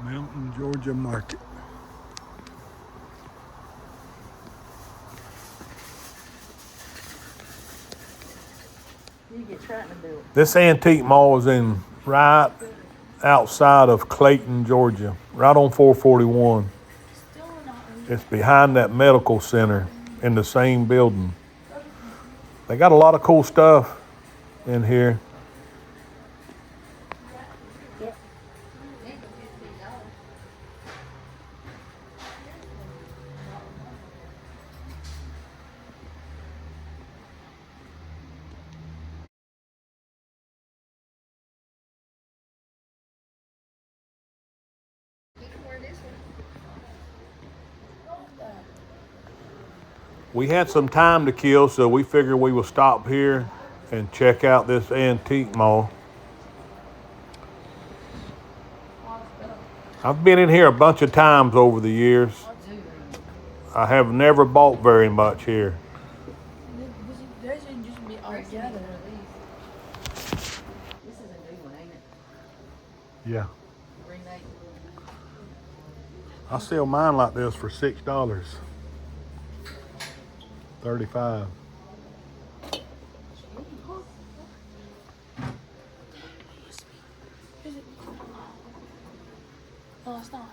Mountain, Georgia market. You get trying to do it. This antique mall is in right outside of Clayton, Georgia, right on 441. It's behind that medical center in the same building. They got a lot of cool stuff in here. Yep. We had some time to kill, so we figured we will stop here and check out this antique mall. I've been in here a bunch of times over the years. I have never bought very much here. There should just be all together. This is a new one, ain't it? Yeah. Remake. I sell mine like this for $6. 35. Oh, it's not.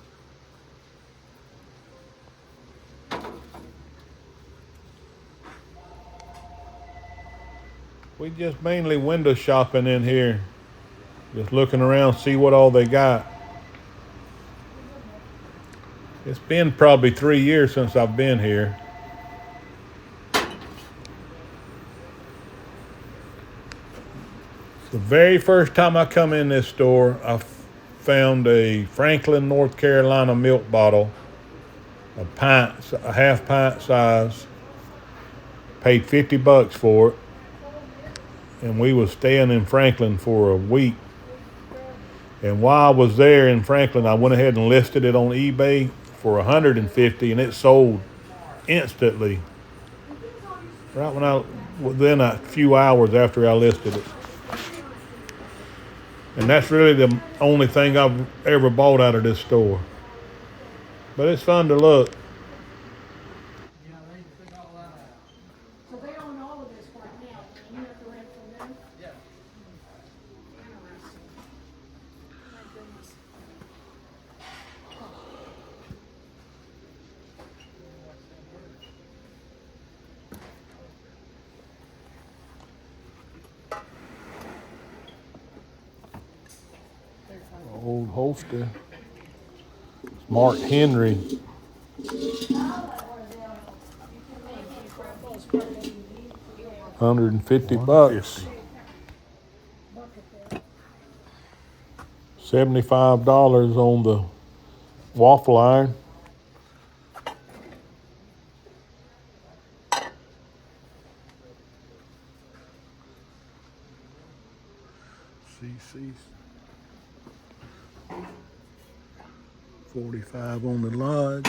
We just mainly window shopping in here. Just looking around, see what all they got. It's been probably 3 years since I've been here. The very first time I come in this store, I found a Franklin, North Carolina milk bottle, a half pint size. Paid $50 for it, and we was staying in Franklin for a week. And while I was there in Franklin, I went ahead and listed it on eBay for $150, and it sold instantly. Within a few hours after I listed it. And that's really the only thing I've ever bought out of this store. But it's fun to look. So they own all of this right now, and you have to rent from them? Yeah. Interesting. My goodness. Old holster. It's Mark Henry. $150. $75 on the waffle iron. CC's. 45 on the lodge.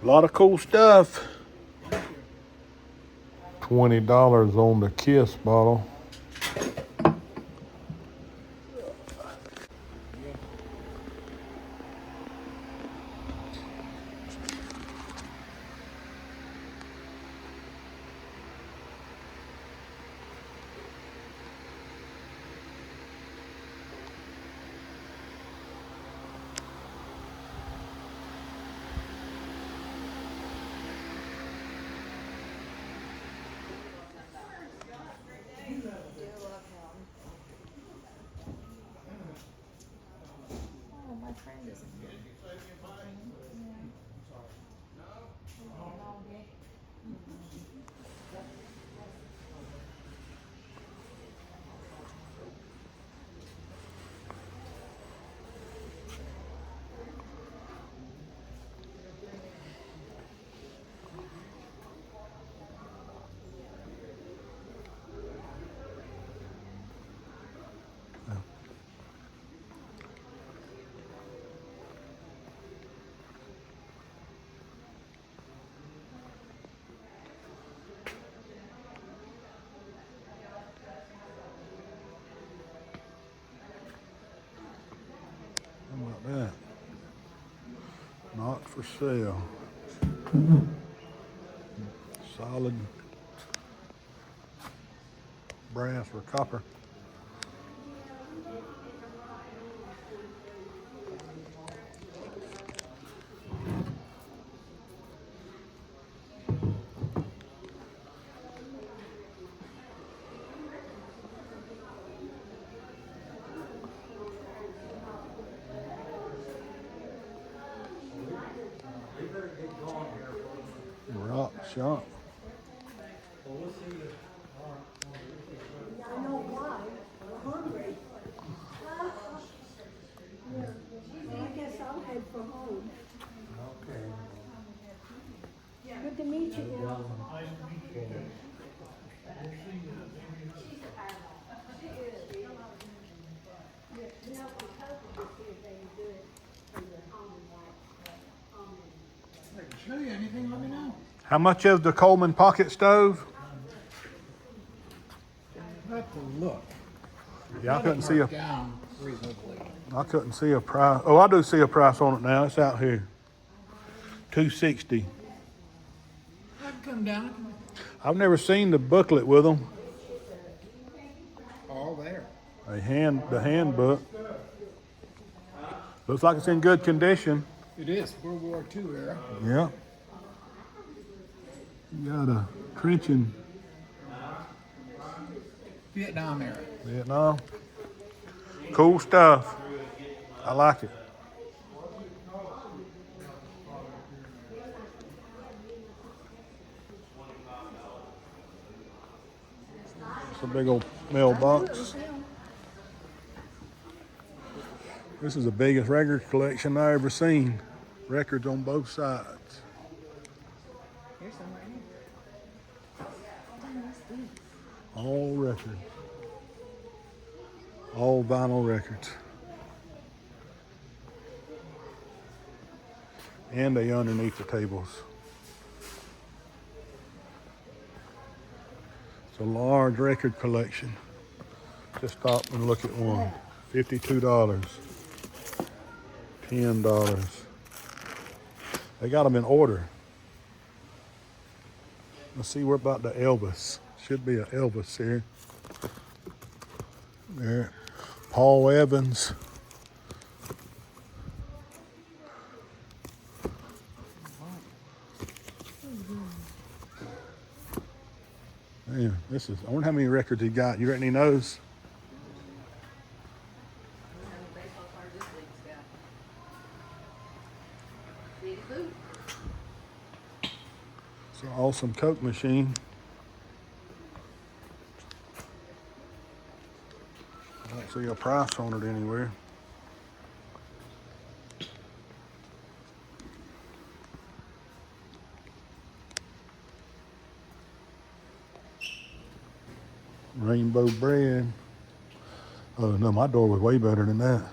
A lot of cool stuff. $20 on the Kiss bottle. that. Not for sale. Solid brass or copper. Rock shop. I know why. We're hungry. I guess I'll head for home. Okay. Good to meet you, Bill. I can show you anything, let me know. How much is the Coleman pocket stove? Not to look. Yeah, I couldn't see a. Down reasonably. I couldn't see a price. Oh, I do see a price on it now. It's out here. $260. I'd come down. I've never seen the booklet with them. All there. The handbook. Looks like it's in good condition. It is World War II era. Yeah. You got a trenching Vietnam era. Vietnam. Cool stuff. I like it. It's a big old mailbox. This is the biggest record collection I ever seen. Records on both sides. Here's some right here. All records. All vinyl records. And they underneath the tables. It's a large record collection. Just stop and look at one. $52. $10. They got them in order. Let's see, we're about the Elvis. Should be an Elvis here. There. Paul Evans. Man, this is, I wonder how many records he got. You reckon he knows? Baseball card this week's got. Big boot. It's an awesome Coke machine. I don't see a price on it anywhere. Rainbow bread. Oh no, my door was way better than that.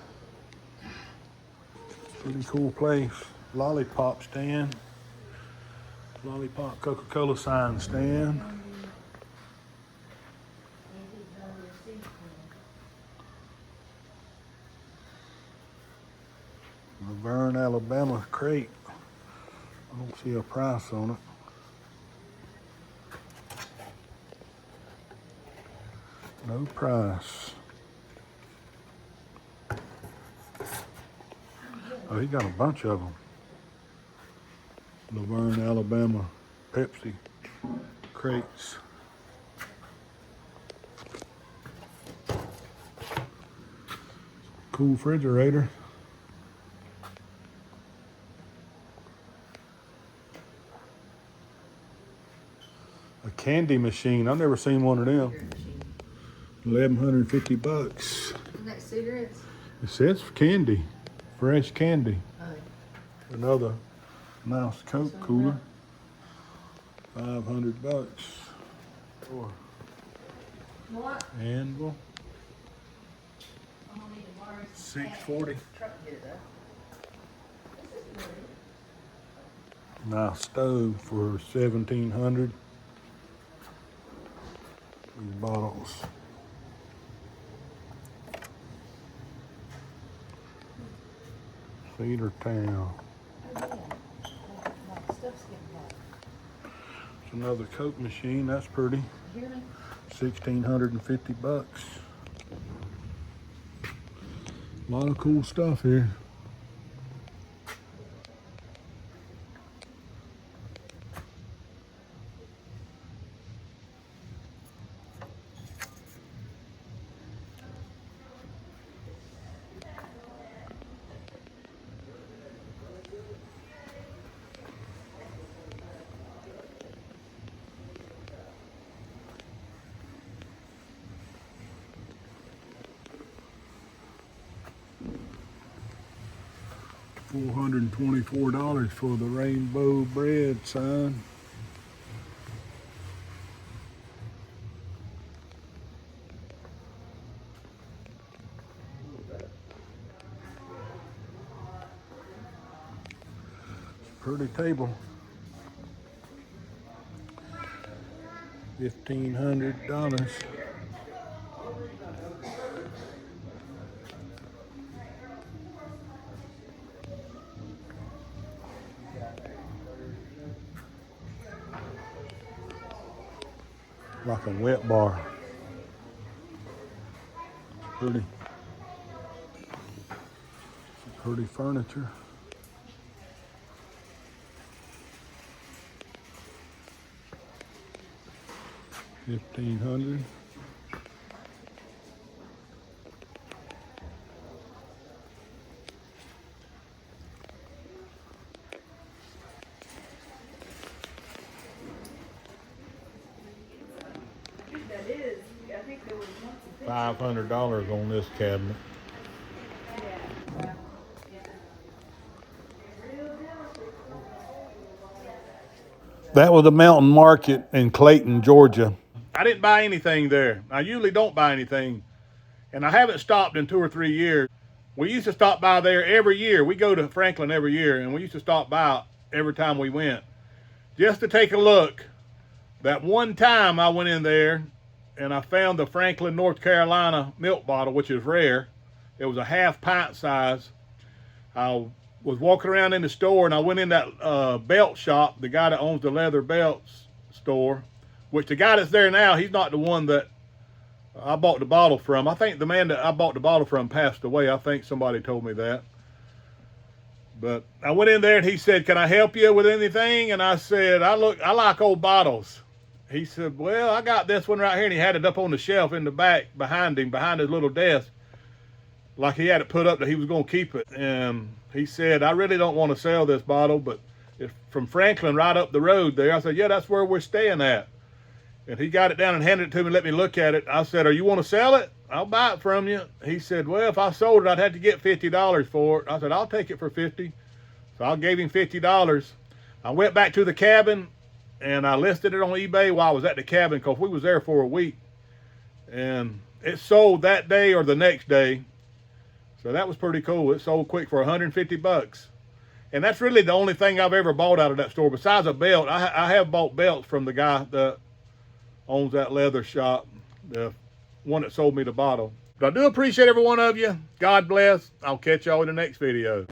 Pretty cool place. Lollipop stand. Lollipop Coca-Cola sign stand. Laverne, Alabama crate. I don't see a price on it. No price. Oh, he got a bunch of them. Laverne, Alabama Pepsi crates. Cool refrigerator. A candy machine. I've never seen one of them. $1,150. Isn't that cigarettes? It says candy, fresh candy. Oh. Another nice Coke cooler. $500. Or What? anvil. $640. Truck get it up. Nice stove for $1,700. These bottles. Cedar Town. It's another Coke machine. That's pretty. $1,650. A lot of cool stuff here. $424 for the rainbow bread sign. Pretty table. $1,500. Like a wet bar. Pretty furniture. $1,500. $500 on this cabinet. That was the Mountain Market in Clayton, Georgia. I didn't buy anything there. I usually don't buy anything, and I haven't stopped in 2 or 3 years. We used to stop by there every year. We go to Franklin every year, and we used to stop by every time we went just to take a look. That one time I went in there and I found the Franklin, North Carolina milk bottle, which is rare. It was a half pint size. I was walking around in the store and I went in that belt shop, the guy that owns the leather belts store, which the guy that's there now, he's not the one that I bought the bottle from. I think the man that I bought the bottle from passed away. I think somebody told me that. But I went in there and he said, "Can I help you with anything?" And I said, I like old bottles. He said, "Well, I got this one right here." And he had it up on the shelf in the back behind him, behind his little desk. Like he had it put up that he was going to keep it. And he said, "I really don't want to sell this bottle, but it's from Franklin right up the road there." I said, "Yeah, that's where we're staying at." And he got it down and handed it to me and let me look at it. I said, "You want to sell it? I'll buy it from you." He said, "Well, if I sold it, I'd have to get $50 for it." I said, "I'll take it for $50. So I gave him $50. I went back to the cabin and I listed it on eBay while I was at the cabin because we was there for a week. And it sold that day or the next day. So that was pretty cool. It sold quick for $150. And that's really the only thing I've ever bought out of that store. Besides a belt, I have bought belts from the guy that owns that leather shop, the one that sold me the bottle. But I do appreciate every one of you. God bless. I'll catch y'all in the next video.